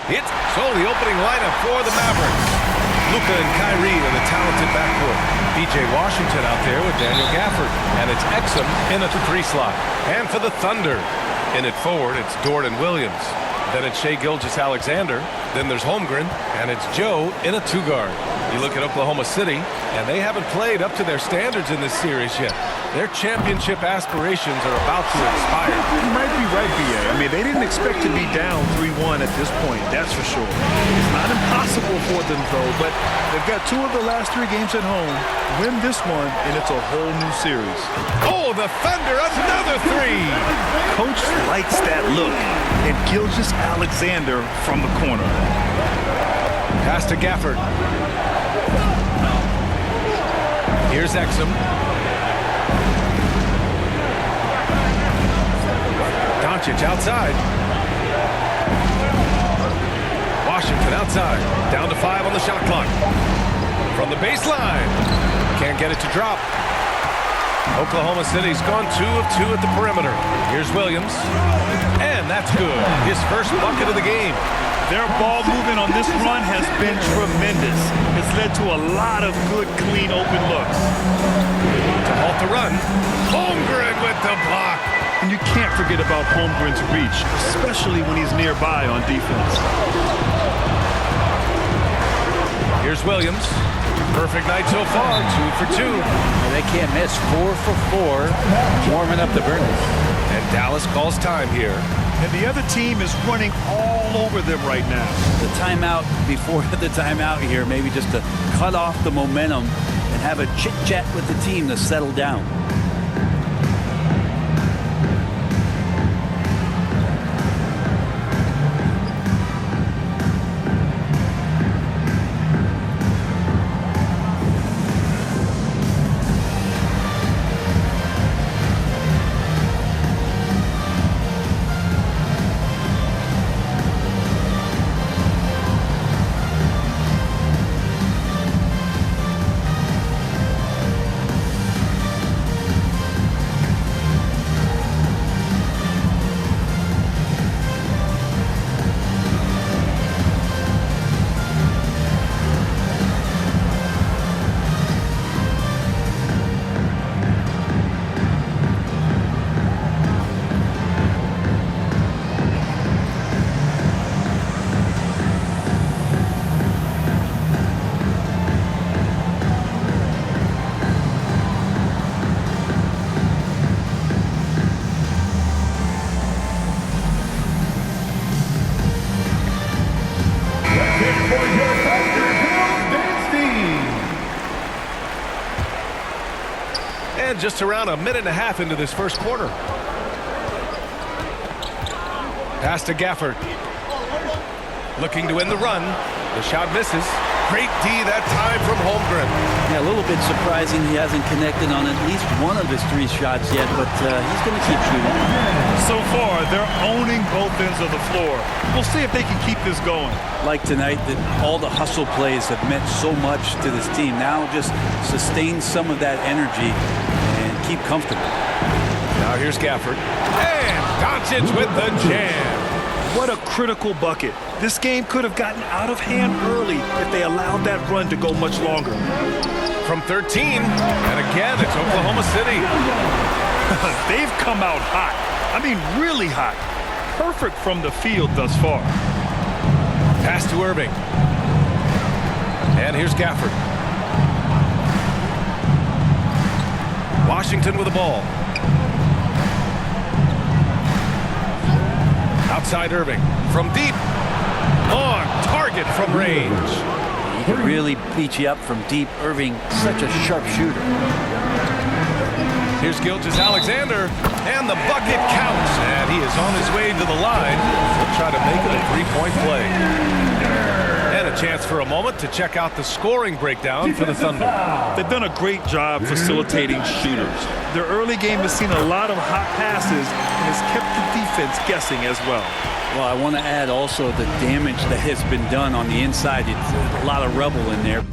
It's the opening lineup for the Mavericks. Luka and Kyrie are the talented backcourt. B.J. Washington out there with Daniel Gafford. And it's Exum in at the 3 slot. And for the Thunder, in at forward, it's Dort and Williams. Then it's Shai Gilgeous-Alexander. Then there's Holmgren. And it's Joe in a 2-guard. You look at Oklahoma City, and they haven't played up to their standards in this series yet. Their championship aspirations are about to expire. You might be right, B.A. I mean, they didn't expect to be down 3-1 at this point, that's for sure. It's not impossible for them, though, but they've got 2 of the last 3 games at home. Win this one, and it's a whole new series. Oh, the Thunder, another 3! Coach likes that look, and Gilgeous-Alexander from the corner. Pass to Gafford. Here's Exum. Doncic outside. Washington outside. Down to 5 on the shot clock. From the baseline. Can't get it to drop. Oklahoma City's gone 2 of 2 at the perimeter. Here's Williams. And that's good. His first bucket of the game. Their ball movement on this run has been tremendous. It's led to a lot of good, clean, open looks. To halt the run, Holmgren with the block. And you can't forget about Holmgren's reach, especially when he's nearby on defense. Here's Williams. Perfect night so far, 2 for 2. They can't miss. 4 for 4, warming up the Burners. And Dallas calls time here. And the other team is running all over them right now. The timeout before the timeout here, maybe just to cut off the momentum and have a chit-chat with the team to settle down. And just around a minute and a half into this first quarter. Pass to Gafford. Looking to win the run. The shot misses. Great D that time from Holmgren. Yeah, a little bit surprising he hasn't connected on at least one of his 3 shots yet, but he's going to keep shooting. So far, they're owning both ends of the floor. We'll see if they can keep this going. Like tonight, that all the hustle plays have meant so much to this team. Now just sustain some of that energy and keep comfortable. Now here's Gafford. And Doncic with the jam. What a critical bucket. This game could have gotten out of hand early if they allowed that run to go much longer. From 13, and again, it's Oklahoma City. They've come out hot. I mean, really hot. Perfect from the field thus far. Pass to Irving. And here's Gafford. Washington with the ball. Outside Irving. From deep. On target from range. He can really beat you up from deep. Irving, such a sharp shooter. Here's Gilgeous-Alexander. And the bucket counts. And he is on his way to the line. He'll try to make it a 3-point play. And a chance for a moment to check out the scoring breakdown for the Thunder. They've done a great job facilitating shooters. Their early game has seen a lot of hot passes and has kept the defense guessing as well. Well, I want to add also the damage that has been done on the inside. It's a lot of rubble in there.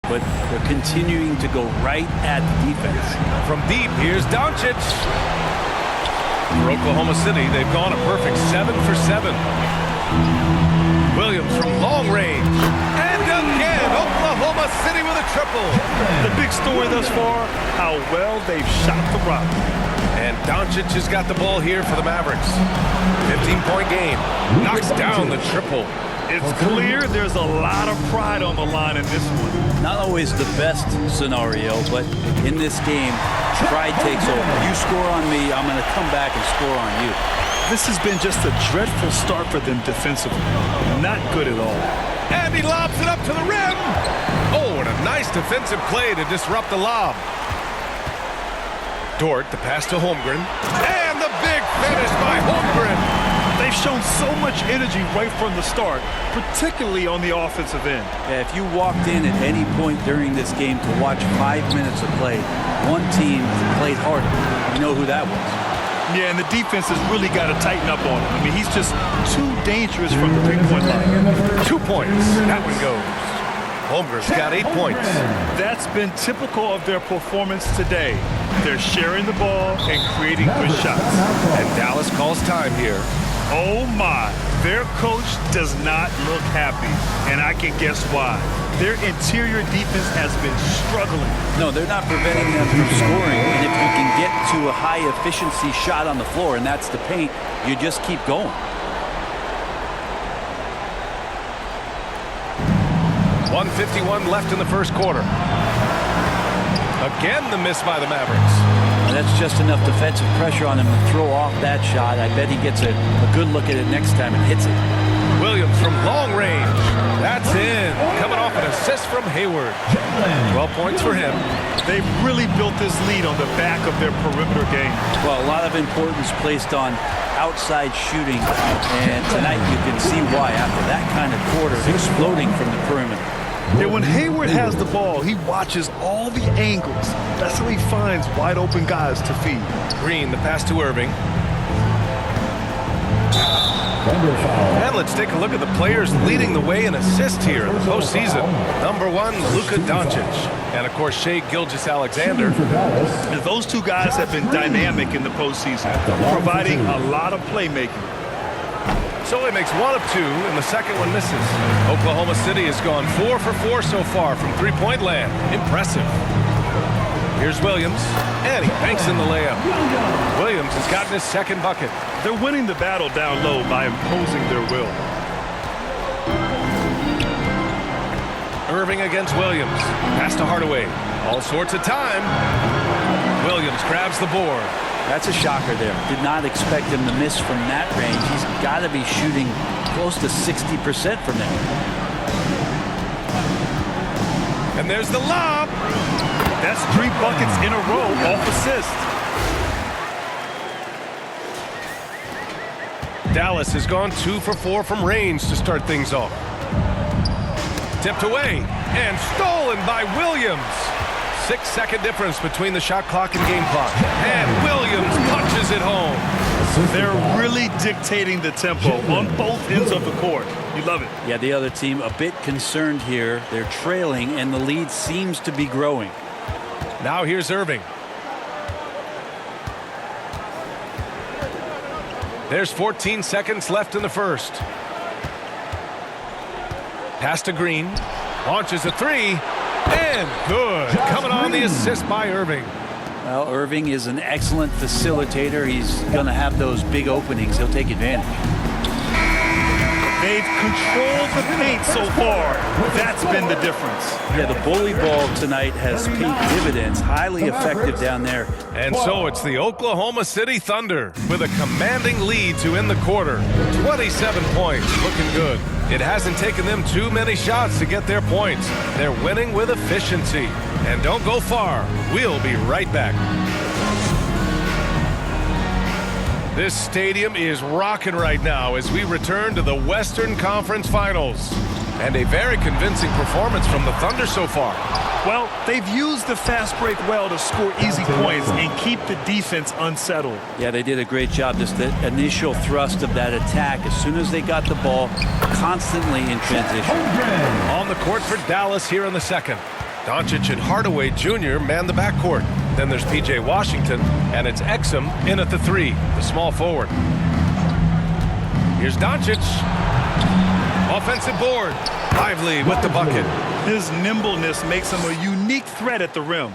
but they're continuing to go right at the defense. From deep, here's Doncic. For Oklahoma City, they've gone a perfect 7 for 7. Williams from long range. And again, Oklahoma City with a triple. The big story thus far, how well they've shot the rock. And Doncic has got the ball here for the Mavericks. 15-point game. Knocks down the triple. It's clear there's a lot of pride on the line in this one. Not always the best scenario, but in this game, pride takes over. You score on me, I'm going to come back and score on you. This has been just a dreadful start for them defensively. Not good at all. And he lobs it up to the rim. Oh, and a nice defensive play to disrupt the lob. Dort, the pass to Holmgren. And the big finish by Holmgren. They've shown so much energy right from the start, particularly on the offensive end. Yeah, if you walked in at any point during this game to watch 5 minutes of play, one team played harder. You know who that was. Yeah, and the defense has really got to tighten up on him. I mean, he's just too dangerous from the three-point line. 2 points. That one goes. Holmgren's got 8 points. That's been typical of their performance today. They're sharing the ball and creating good shots. And Dallas calls time here. Oh my, their coach does not look happy, and I can guess why. Their interior defense has been struggling. No, they're not preventing them from scoring, and if you can get to a high-efficiency shot on the floor, and that's the paint, you just keep going. 1:51 left in the first quarter. Again, the miss by the Mavericks. And that's just enough defensive pressure on him to throw off that shot. I bet he gets a good look at it next time and hits it. Williams from long range. That's in. Coming off an assist from Hayward. 12 points for him. They've really built this lead on the back of their perimeter game. Well, a lot of importance placed on outside shooting. And tonight you can see why after that kind of quarter exploding from the perimeter. Yeah, when Hayward has the ball, he watches all the angles. That's how he finds wide open guys to feed. Green, the pass to Irving. And let's take a look at the players leading the way in assists here in the postseason. Number 1, Luka Doncic. And, of course, Shai Gilgeous-Alexander. And those two guys have been dynamic in the postseason, providing a lot of playmaking. So he makes 1 of 2, and the second one misses. Oklahoma City has gone 4 for 4 so far from three-point land. Impressive. Here's Williams, and he banks in the layup. Williams has gotten his second bucket. They're winning the battle down low by imposing their will. Irving against Williams. Pass to Hardaway. All sorts of time. Williams grabs the board. That's a shocker there. Did not expect him to miss from that range. He's got to be shooting close to 60% from there. And there's the lob. That's 3 buckets in a row off assist. Dallas has gone 2 for 4 from range to start things off. Tipped away and stolen by Williams. 6-second difference between the shot clock and game clock. And Williams punches it home. They're really dictating the tempo on both ends of the court. You love it. Yeah, the other team a bit concerned here. They're trailing, and the lead seems to be growing. Now here's Irving. There's 14 seconds left in the first. Pass to Green. Launches a 3. And good. Coming on the assist by Irving. Well, Irving is an excellent facilitator. He's going to have those big openings. He'll take advantage. They've controlled the paint so far. That's been the difference. Yeah, the bully ball tonight has paid dividends. Highly effective down there. And so it's the Oklahoma City Thunder with a commanding lead to end the quarter. 27 points. Looking good. It hasn't taken them too many shots to get their points. They're winning with efficiency. And don't go far. We'll be right back. This stadium is rocking right now as we return to the Western Conference Finals. And a very convincing performance from the Thunder so far. Well, they've used the fast break well to score easy points and keep the defense unsettled. Yeah, they did a great job. Just the initial thrust of that attack, as soon as they got the ball, constantly in transition. On the court for Dallas here in the second. Doncic and Hardaway Jr. man the backcourt. Then there's P.J. Washington, and it's Exum in at the 3, the small forward. Here's Doncic. Offensive board. Lively with the bucket. His nimbleness makes him a unique threat at the rim.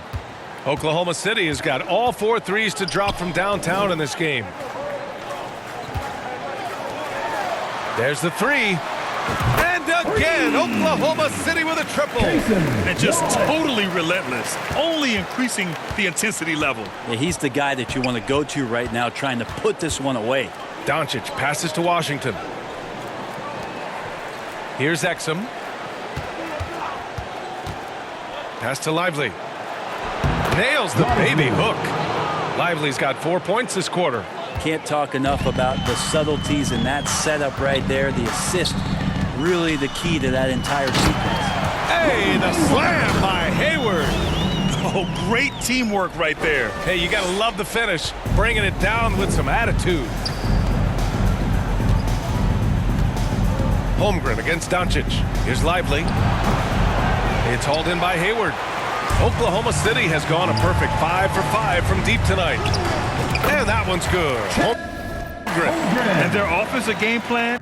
Oklahoma City has got all 4 threes to drop from downtown in this game. There's the 3. And again, Oklahoma City with a triple. And just totally relentless, only increasing the intensity level. Yeah, he's the guy that you want to go to right now, trying to put this one away. Doncic passes to Washington. Here's Exum. Pass to Lively. Nails the baby hook. Lively's got 4 points this quarter. Can't talk enough about the subtleties in that setup right there. The assist, really the key to that entire sequence. Hey, the slam by Hayward. Oh, great teamwork right there. Hey, you got to love the finish. Bringing it down with some attitude. Holmgren against Doncic. Here's Lively. It's hauled in by Hayward. Oklahoma City has gone a perfect 5 for 5 from deep tonight. And that one's good. Holmgren. And their offensive game plan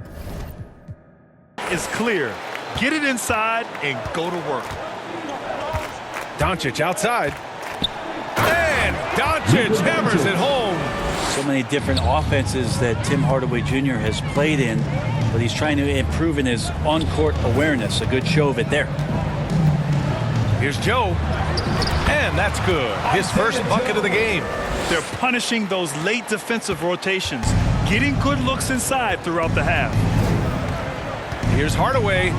is clear. Get it inside and go to work. Doncic outside. And Doncic hammers it home. So many different offenses that Tim Hardaway Jr. has played in, but he's trying to improve in his on-court awareness. A good show of it there. Here's Joe. And that's good. His first bucket of the game. They're punishing those late defensive rotations, getting good looks inside throughout the half. Here's Hardaway.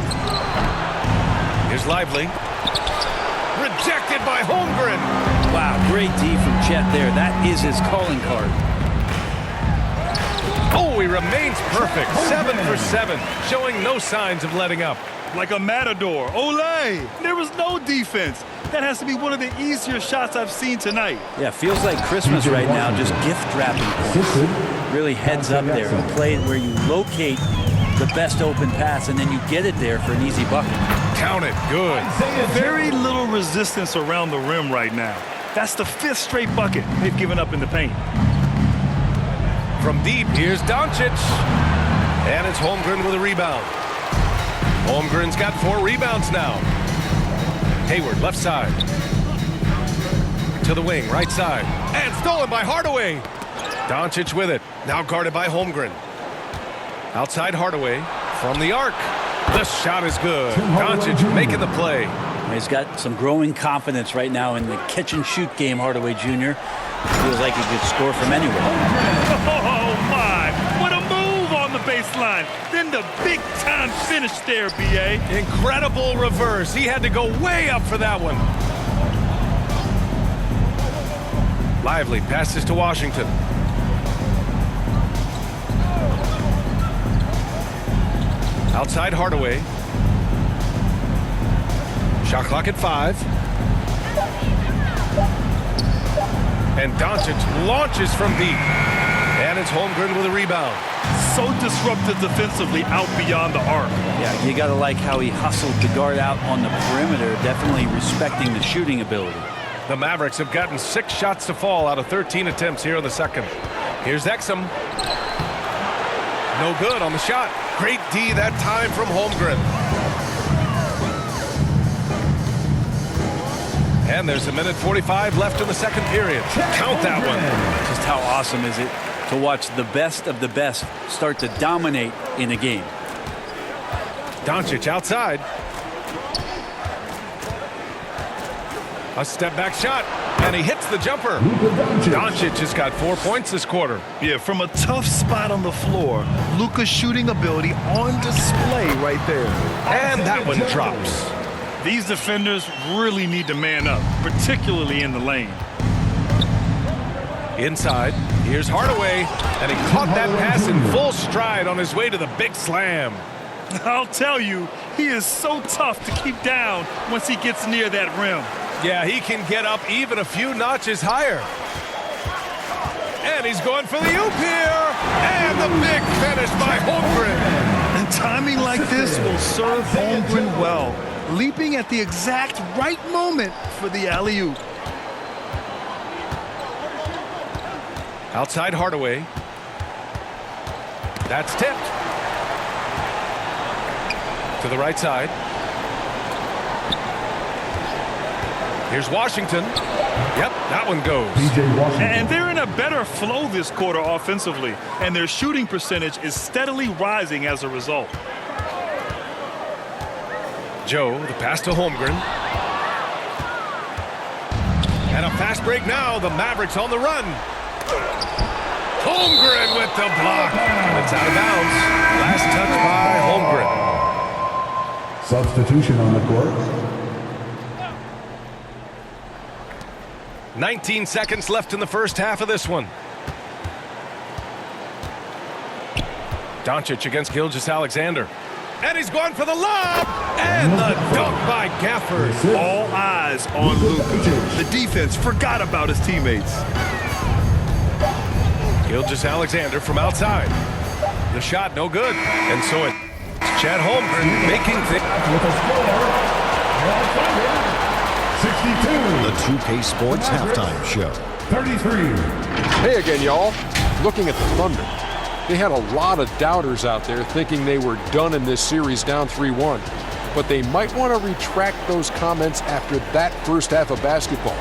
Here's Lively. Rejected by Holmgren. Wow, great D from Chet there. That is his calling card. Oh, he remains perfect. 7 for 7, showing no signs of letting up. Like a matador. Olay! There was no defense. That has to be one of the easier shots I've seen tonight. Yeah, feels like Christmas right now, just gift wrapping points. Really heads up there. A play where you locate the best open pass and then you get it there for an easy bucket. Count it. Good. Very little resistance around the rim right now. That's the 5th straight bucket they've given up in the paint. From deep, here's Doncic. And it's Holmgren with a rebound. Holmgren's got 4 rebounds now. Hayward, left side. To the wing, right side. And stolen by Hardaway. Doncic with it. Now guarded by Holmgren. Outside Hardaway. From the arc. The shot is good. Doncic making the play. He's got some growing confidence right now in the catch-and-shoot game, Hardaway Jr. Feels like he could score from anywhere. Oh, my. What a move on the baseline. Then the big-time finish there, B.A. Incredible reverse. He had to go way up for that one. Lively passes to Washington. Outside Hardaway. Shot clock at 5. And Doncic launches from deep. And it's Holmgren with a rebound. So disruptive defensively out beyond the arc. Yeah, you got to like how he hustled the guard out on the perimeter, definitely respecting the shooting ability. The Mavericks have gotten 6 shots to fall out of 13 attempts here in the second. Here's Exum. No good on the shot. Great D that time from Holmgren. And there's 1:45 left in the second period. Count that one. Just how awesome is it to watch the best of the best start to dominate in a game. Doncic outside. A step back shot, and he hits the jumper. Doncic has got 4 points this quarter. Yeah, from a tough spot on the floor, Luka's shooting ability on display right there. And that one drops. These defenders really need to man up, particularly in the lane. Inside, here's Hardaway, and he caught that pass in full stride on his way to the big slam. I'll tell you, he is so tough to keep down once he gets near that rim. Yeah, he can get up even a few notches higher. And he's going for the oop here. And the big finish by Holmgren. And timing like this will serve Holmgren well. leaping at the exact right moment for the alley-oop. Outside Hardaway. That's tipped. To the right side. Here's Washington. Yep, that one goes. And they're in a better flow this quarter offensively, and their shooting percentage is steadily rising as a result. Joe, the pass to Holmgren. And a fast break now. The Mavericks on the run. Holmgren with the block. And it's out of bounds. Last touch by Holmgren. Substitution on the court. 19 seconds left in the first half of this one. Doncic against Gilgeous-Alexander. And he's going for the lob. And the dunk by Gafford. All eyes on Luka. The defense forgot about his teammates. Gilgeous-Alexander from outside. The shot no good. And so it's Chet Holmgren making things. With a score, 62. The 2K Sports Halftime Show. 33. Hey again, y'all. Looking at the Thunder. They had a lot of doubters out there thinking they were done in this series down 3-1. But they might want to retract those comments after that first half of basketball.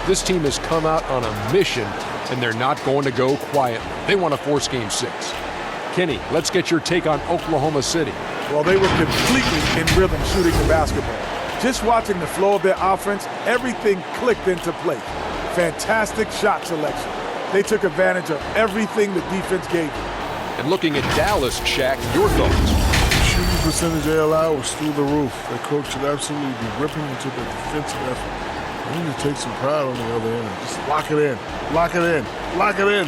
This team has come out on a mission, and they're not going to go quietly. They want to force Game 6. Kenny, let's get your take on Oklahoma City. Well, they were completely in rhythm shooting the basketball. Just watching the flow of their offense, everything clicked into place. Fantastic shot selection. They took advantage of everything the defense gave them. And looking at Dallas, Shaq, your thoughts? Shooting percentage they allowed was through the roof. Their coach should absolutely be ripping into the defensive effort. They need to take some pride on the other end. Just lock it in, lock it in, lock it in.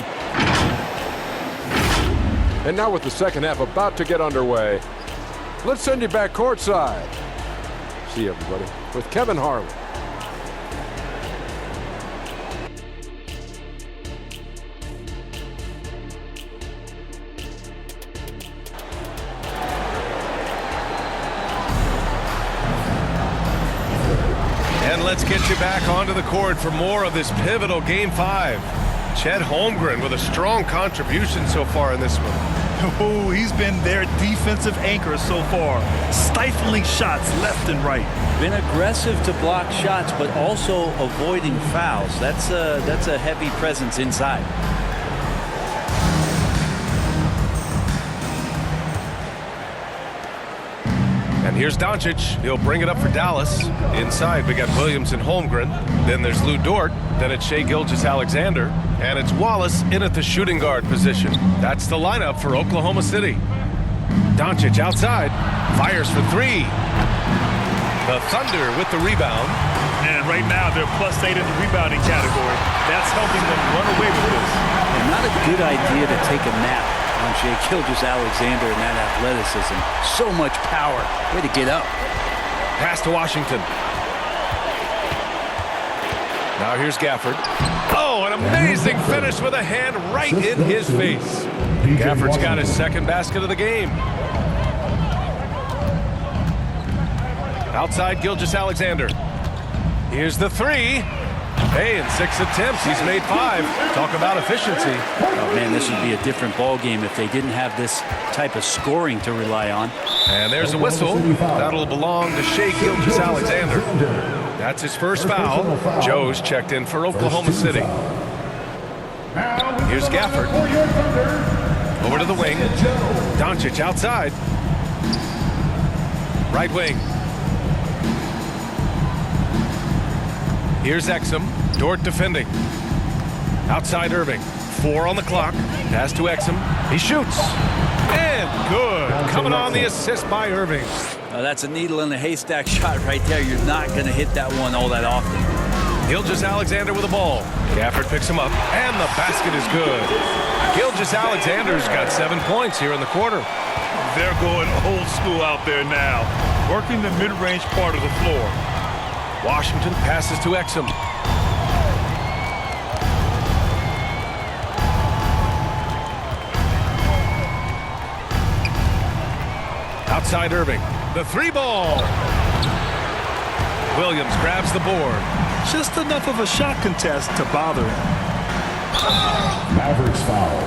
And now with the second half about to get underway, let's send you back courtside. See you, everybody, with Kevin Harlan. And let's get you back onto the court for more of this pivotal Game 5. Chet Holmgren with a strong contribution so far in this one. Oh, he's been their defensive anchor so far, stifling shots left and right. Been aggressive to block shots, but also avoiding fouls. That's a heavy presence inside. And here's Doncic. He'll bring it up for Dallas. Inside, we got Williams and Holmgren. Then there's Lou Dort. Then it's Shai Gilgeous-Alexander. And it's Wallace in at the shooting guard position. That's the lineup for Oklahoma City. Doncic outside. Fires for three. The Thunder with the rebound. And right now, they're +8 in the rebounding category. That's helping them run away with this. And not a good idea to take a nap on Shai Gilgeous-Alexander and that athleticism. So much power. Way to get up. Pass to Washington. Now here's Gafford. Oh, an amazing finish with a hand right in his face. Gafford's got his second basket of the game. Outside Gilgeous-Alexander. Here's the three. Hey, in 6 attempts, he's made 5. Talk about efficiency. Oh, man, this would be a different ball game if they didn't have this type of scoring to rely on. And there's a whistle. That'll belong to Shai Gilgeous-Alexander. That's his first foul. Joe's checked in for Oklahoma City. Here's Gafford. Over to the wing. Doncic outside. Right wing. Here's Exum. Dort defending. Outside Irving. 4 on the clock. Pass to Exum. He shoots. And good. Coming on the assist by Irving. That's a needle in the haystack shot right there. You're not going to hit that one all that often. Gilgeous-Alexander with the ball. Gafford picks him up. And the basket is good. Gilgeous-Alexander's got 7 points here in the quarter. They're going old school out there now, working the mid-range part of the floor. Washington passes to Exum. Outside Irving. The 3 ball. Williams grabs the board. Just enough of a shot contest to bother him. Mavericks foul.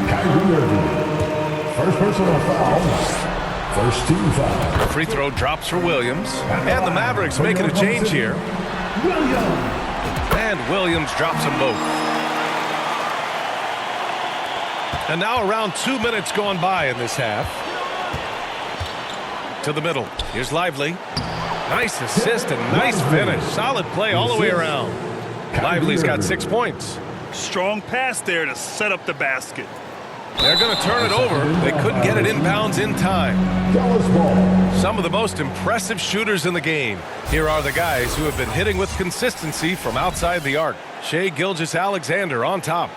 Kyrie Irving. First personal foul. First team foul. Free throw drops for Williams. And the Mavericks making a change here. And Williams drops them both. And now around 2 minutes gone by in this half. To the middle. Here's Lively. Nice assist and nice finish. Solid play all the way around. Lively's got 6 points. Strong pass there to set up the basket. They're going to turn it over. They couldn't get it inbounds in time. Dallas ball. Some of the most impressive shooters in the game. Here are the guys who have been hitting with consistency from outside the arc. Shai Gilgeous-Alexander on top.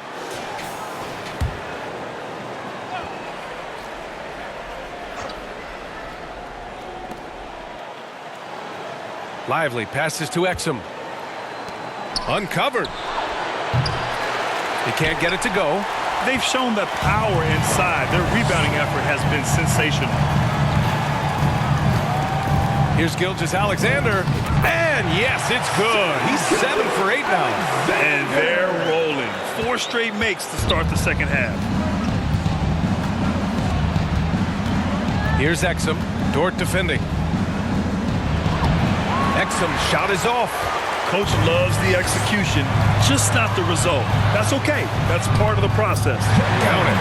Lively passes to Exum. Uncovered. He can't get it to go. They've shown the power inside. Their rebounding effort has been sensational. Here's Gilgeous-Alexander. And yes, it's good. He's 7 for 8 now. And they're rolling. 4 straight makes to start the second half. Here's Exum. Dort defending. Exum shot is off. Coach loves the execution, just not the result. That's okay. That's part of the process. Count it.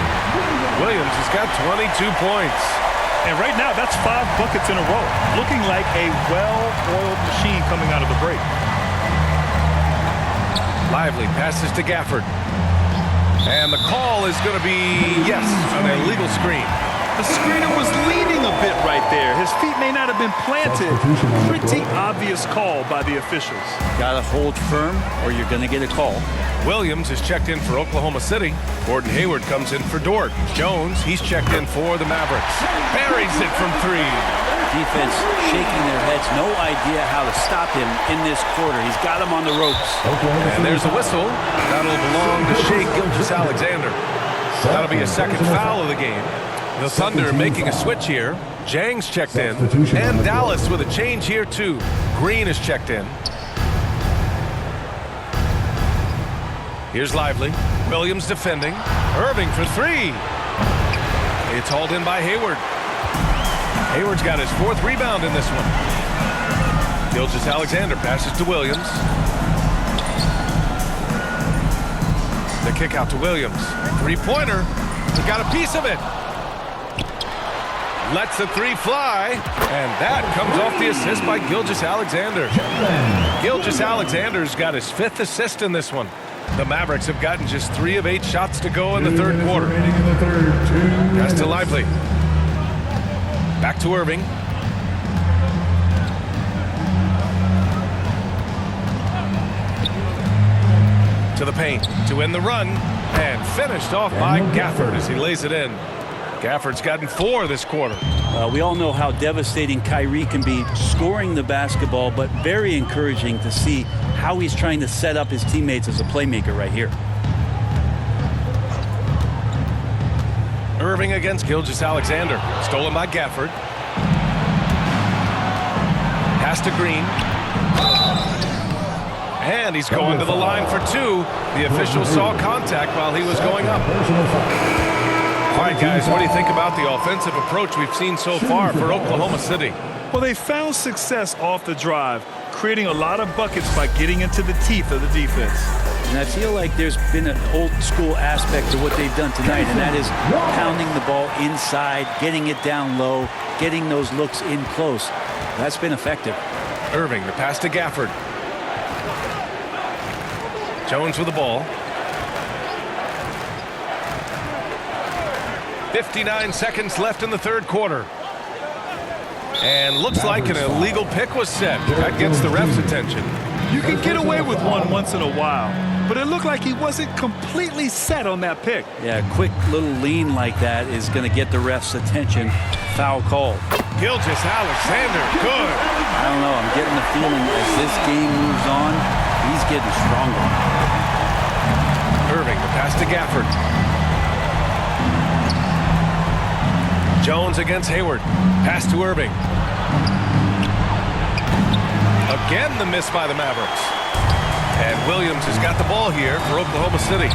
Williams has got 22 points. And right now, that's 5 buckets in a row. Looking like a well-oiled machine coming out of the break. Lively passes to Gafford. And the call is going to be, yes, an illegal screen. The screener was leaning a bit right there. His feet may not have been planted. Pretty obvious call by the officials. Gotta hold firm or you're gonna get a call. Williams is checked in for Oklahoma City. Gordon Hayward comes in for Dort. Jones, he's checked in for the Mavericks. Buries it from 3. Defense shaking their heads. No idea how to stop him in this quarter. He's got him on the ropes. And there's a whistle. That'll belong to Shai Gilgeous-Alexander. That'll be a second foul of the game. The Thunder making a switch here. Jang's checked in. And Dallas with a change here too. Green is checked in. Here's Lively. Williams defending. Irving for 3. It's hauled in by Hayward. Hayward's got his 4th rebound in this one. Gilgeous-Alexander passes to Williams. The kick out to Williams. 3-pointer. He got a piece of it. Lets the 3 fly, and that comes off the assist by Gilgeous-Alexander. Gilgeous-Alexander's got his 5th assist in this one. The Mavericks have gotten just 3 of 8 shots to go in the third quarter. Pass to Lively. Back to Irving. To the paint to end the run, and finished off by Gafford as he lays it in. Gafford's gotten 4 this quarter. We all know how devastating Kyrie can be scoring the basketball, but very encouraging to see how he's trying to set up his teammates as a playmaker right here. Irving against Gilgeous-Alexander. Stolen by Gafford. Pass to Green. And he's going to the line for 2. The official saw contact while he was going up. All right, guys, what do you think about the offensive approach we've seen so far for Oklahoma City? Well, they found success off the drive, creating a lot of buckets by getting into the teeth of the defense. And I feel like there's been an old school aspect to what they've done tonight, and that is pounding the ball inside, getting it down low, getting those looks in close. That's been effective. Irving, the pass to Gafford. Jones with the ball. 59 seconds left in the third quarter. And looks like an illegal pick was set. That gets the ref's attention. You can get away with one once in a while, but it looked like he wasn't completely set on that pick. Yeah, a quick little lean like that is going to get the ref's attention. Foul call. Gilgeous-Alexander, good. I don't know. I'm getting the feeling as this game moves on, he's getting stronger. Irving, the pass to Gafford. Jones against Hayward. Pass to Irving. Again, the miss by the Mavericks. And Williams has got the ball here for Oklahoma City.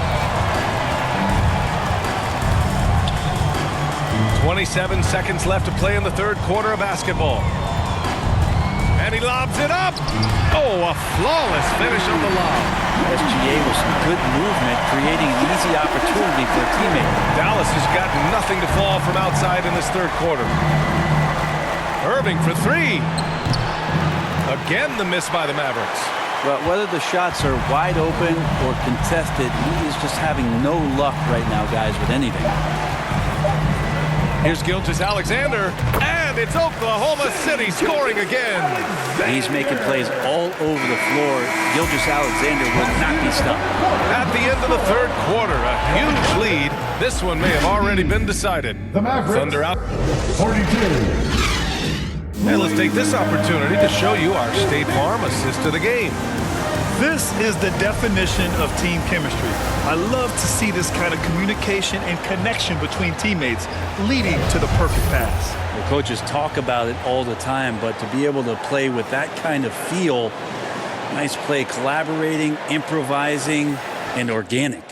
27 seconds left to play in the third quarter of basketball. And he lobs it up. Oh, a flawless finish on the lob. SGA with some good movement, creating an easy opportunity for a teammate. Dallas has got nothing to fall from outside in this third quarter. Irving for three. Again, the miss by the Mavericks. But whether the shots are wide open or contested, he is just having no luck right now, guys, with anything. Here's Gilgeous-Alexander, and it's Oklahoma City scoring again. He's making plays all over the floor. Gilgeous-Alexander will not be stopped. At the end of the third quarter, a huge lead. This one may have already been decided. The Mavericks. Thunder out. 42. And let's take this opportunity to show you our State Farm assist to the game. This is the definition of team chemistry. I love to see this kind of communication and connection between teammates leading to the perfect pass. The coaches talk about it all the time, but to be able to play with that kind of feel, nice play, collaborating, improvising, and organic.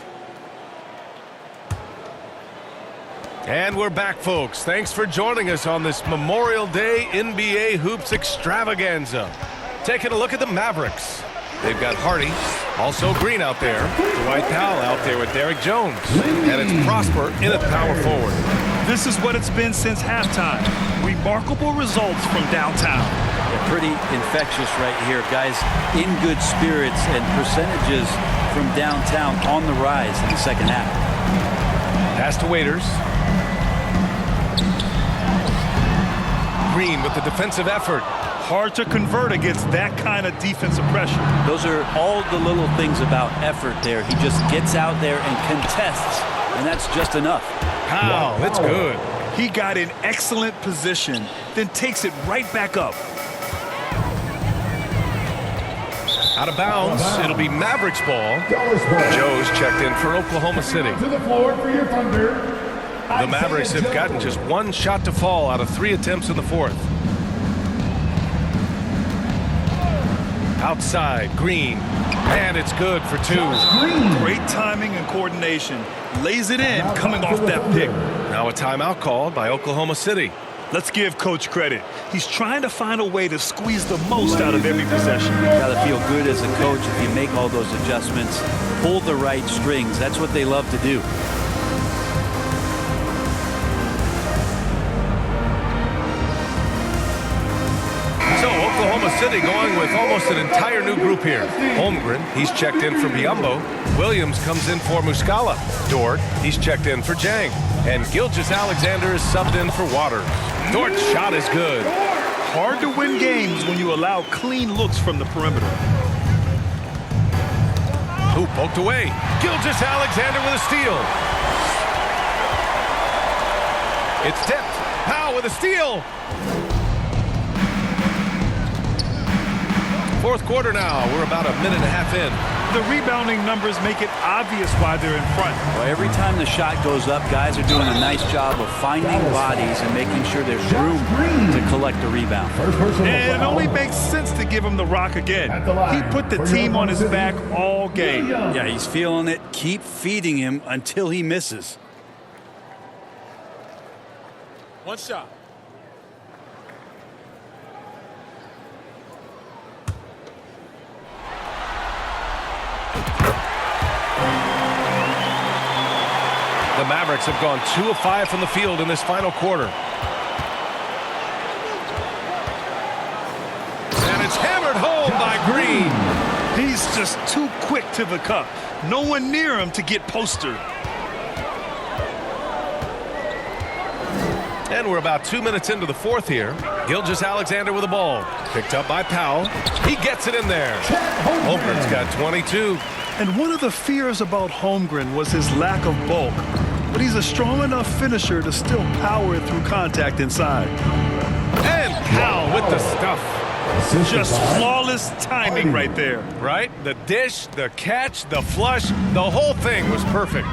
And we're back, folks. Thanks for joining us on this Memorial Day NBA Hoops extravaganza. Taking a look at the Mavericks. They've got Hardy, also Green out there. Dwight Powell out there with Derrick Jones. And it's Prosper in at power forward. This is what it's been since halftime. Remarkable results from downtown. Yeah, pretty infectious right here. Guys in good spirits and percentages from downtown on the rise in the second half. Pass to Waiters. Green with the defensive effort. Hard to convert against that kind of defensive pressure. Those are all the little things about effort there. He just gets out there and contests, and that's just enough. Wow, that's good. He got in excellent position, then takes it right back up. Out of bounds, it'll be Mavericks ball. Dallas ball. Joe's checked in for Oklahoma City. To the floor for your Thunder. The Mavericks have gotten just one shot to fall out of 3 attempts in the fourth. Outside, Green, and it's good for 2. Great timing and coordination. Lays it in, coming off that pick. Now a timeout called by Oklahoma City. Let's give Coach credit. He's trying to find a way to squeeze the most out of every possession. Got to feel good as a coach if you make all those adjustments, pull the right strings. That's what they love to do. So Oklahoma City going with almost an entire new group here. Holmgren, he's checked in for Biyombo. Williams comes in for Muscala. Dort, he's checked in for Jang. And Gilgeous-Alexander is subbed in for Waters. Dort's shot is good. Hard to win games when you allow clean looks from the perimeter. Who poked away? Gilgeous-Alexander with a steal. It's tipped. Powell with a steal. Fourth quarter now. We're about a minute and a half in. The rebounding numbers make it obvious why they're in front. Well, every time the shot goes up, guys are doing a nice job of finding bodies and making sure there's room to collect the rebound. And it only makes sense to give him the rock again. He put the team on his back all game. Yeah, he's feeling it. Keep feeding him until he misses. One shot. The Mavericks have gone 2 of 5 from the field in this final quarter. And it's hammered home by Green. He's just too quick to the cup. No one near him to get postered. And we're about 2 minutes into the fourth here. Gilgeous-Alexander with the ball. Picked up by Powell. He gets it in there. Holmgren's got 22. And one of the fears about Holmgren was his lack of bulk. But he's a strong enough finisher to still power it through contact inside. And Powell with the stuff. Just flawless timing right there. Right? The dish, the catch, the flush, the whole thing was perfect.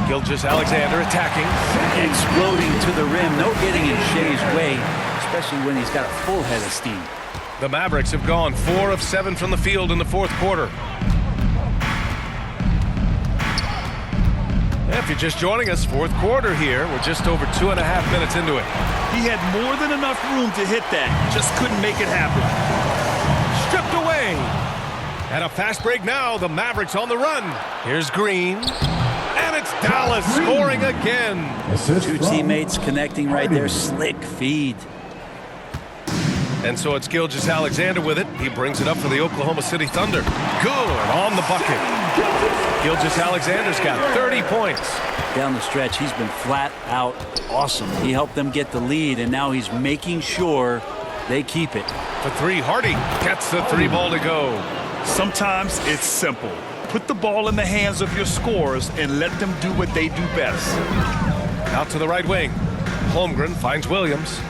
Gilgeous-Alexander attacking. Exploding to the rim. No getting in Shea's way, especially when he's got a full head of steam. The Mavericks have gone 4 of 7 from the field in the fourth quarter. If you're just joining us, fourth quarter here. We're just over 2.5 minutes into it. He had more than enough room to hit that. Just couldn't make it happen. Stripped away. And a fast break now. The Mavericks on the run. Here's Green. And it's Dallas scoring again. Two teammates connecting right there. Slick feed. And so it's Gilgeous-Alexander with it. He brings it up for the Oklahoma City Thunder. Good on the bucket. Gilgeous-Alexander's got 30 points. Down the stretch, he's been flat out awesome. He helped them get the lead, and now he's making sure they keep it. For three, Hardy gets the three ball to go. Sometimes it's simple. Put the ball in the hands of your scorers and let them do what they do best. Out to the right wing. Holmgren finds Williams.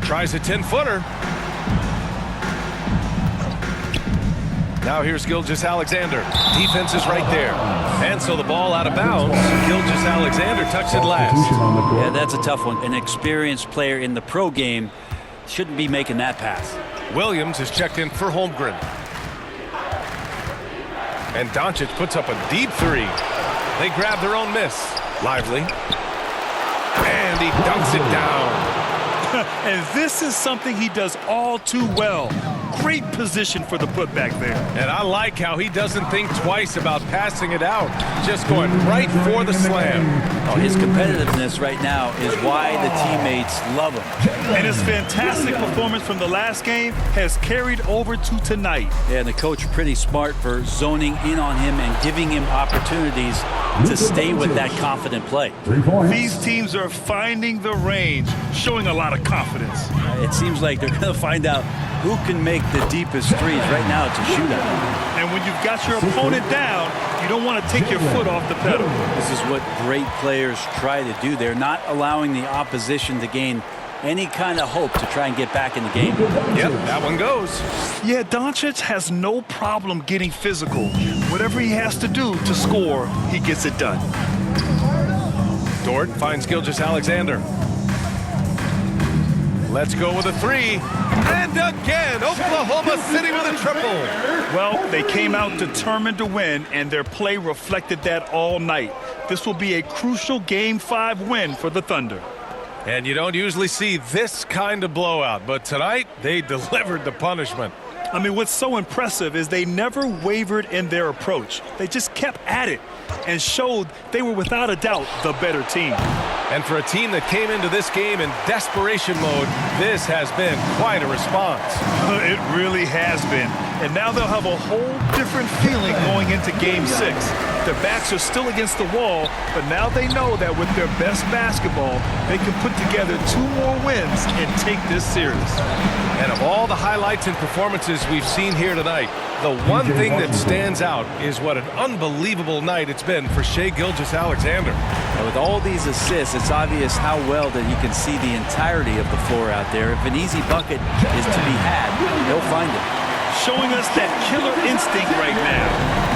Tries a 10-footer. Now here's Gilgeous-Alexander. Defense is right there. And so the ball out of bounds. Gilgeous-Alexander touched it last. Yeah, that's a tough one. An experienced player in the pro game shouldn't be making that pass. Williams is checked in for Holmgren. And Doncic puts up a deep three. They grab their own miss. Lively. And he dunks it down. And this is something he does all too well. Great position for the putback there. And I like how he doesn't think twice about passing it out. Just going right for the slam. Oh, his competitiveness right now is why the teammates love him. And his fantastic performance from the last game has carried over to tonight. Yeah, and the coach pretty smart for zoning in on him and giving him opportunities to stay with that confident play. These teams are finding the range, showing a lot of confidence. It seems like they're going to find out who can make the deepest threes. Right now, it's a shootout. And when you've got your opponent down, you don't want to take your foot off the pedal. This is what great players try to do. They're not allowing the opposition to gain any kind of hope to try and get back in the game. Yep, that one goes. Yeah, Doncic has no problem getting physical. Whatever he has to do to score, he gets it done. Dort finds Gilgeous-Alexander. Let's go with a three. And again, Oklahoma City with a triple. Well, they came out determined to win, and their play reflected that all night. This will be a crucial Game 5 win for the Thunder. And you don't usually see this kind of blowout, but tonight they delivered the punishment. I mean, what's so impressive is they never wavered in their approach. They just kept at it and showed they were without a doubt the better team. And for a team that came into this game in desperation mode, this has been quite a response. It really has been. And now they'll have a whole different feeling going into Game 6. Their backs are still against the wall, but now they know that with their best basketball, they can put together 2 more wins and take this series. And of all the highlights and performances we've seen here tonight, the one thing that stands out is what an unbelievable night it's been for Shai Gilgeous-Alexander. And with all these assists, it's obvious how well that he can see the entirety of the floor out there. If an easy bucket is to be had, he'll find it. Showing us that killer instinct right now.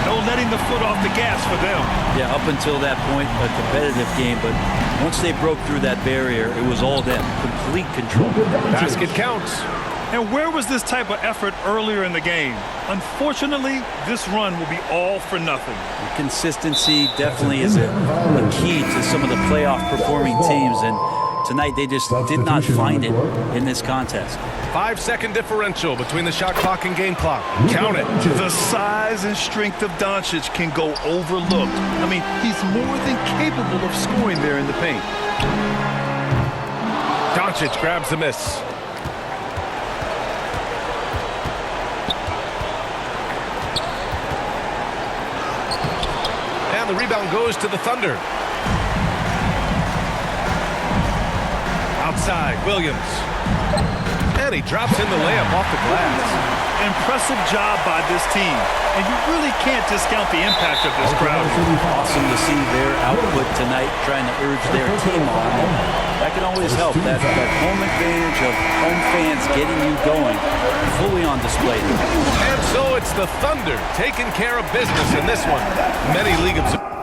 No letting the foot off the gas for them. Yeah, up until that point, a competitive game, but once they broke through that barrier, it was all them. Complete control. Basket counts. And where was this type of effort earlier in the game? Unfortunately, this run will be all for nothing. Consistency definitely is a key to some of the playoff performing teams, and tonight they just did not find it in this contest. 5-second differential between the shot clock and game clock. Count it. The size and strength of Doncic can go overlooked. I mean, he's more than capable of scoring there in the paint. Doncic grabs the miss. And the rebound goes to the Thunder. Outside, Williams. And he drops in the layup off the glass. Impressive job by this team. And you really can't discount the impact of this crowd. Awesome to see their output tonight, trying to urge their team on. That can always help. That home advantage of home fans getting you going, fully on display. And so it's the Thunder taking care of business in this one. Many league observers